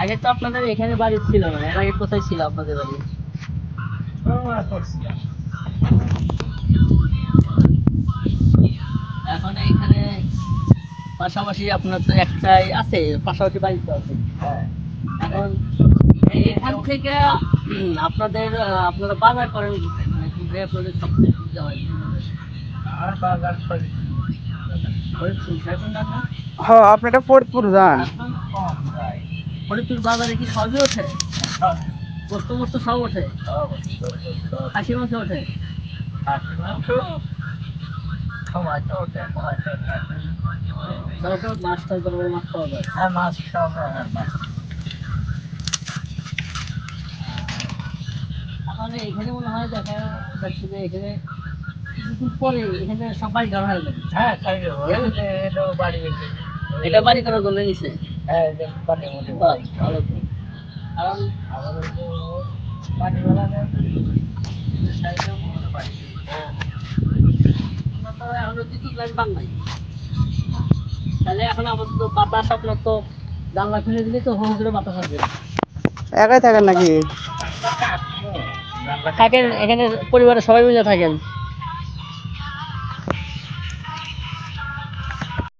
আগে তো আপনাদের এখানে বাড়ি ছিল না, এর আগে কোথায় ছিল আপনাদের বাড়ি? এখন এখানে পাশাপাশি আপনার তো একটাই আছে, পাশাপাশি বাড়ি তো আছে। এখন এখান থেকে আপনাদের আপনারা বাজার করেন কোথায়? মানে কোথায় আপনাদের সবচেয়ে সুবিধা হয়? আর বাজার করি ফরিদপুর, সেখানে হ্যাঁ, আপনি এটা ফরিদপুর যান। ফরিদপুর বাজারে কি সবই ওঠে? গোস্ত মোস্ত সব ওঠে? খাসি মাংস ওঠে? মাছ টাছ বড় মাছ পাওয়া যায়? হ্যাঁ, মাছ সব তাহলে এখানে মনে হয় দেখা যাচ্ছে যে এখানে কিছুদিন পরে এখানে সবাই ঘর হয়ে যাবে। হ্যাঁ, এটা বাড়ি করার জন্য নিছে। হ্যাঁ, বাড়ির মধ্যে ভালো তো। কারণ আমাদের তো বাড়ি বানানোর সাইডেও বাড়ি। হ্যাঁ, আমরা তো এখন যদি ইলাম বাংলাই, তাহলে এখন আমাদের তো বাতাস, আপনার তো জানলা খুলে দিলে তো হো করে বাতাস আসবে। একাই থাকেন নাকি? থাকেন এখানে, পরিবারের সবাই মিলে থাকেন।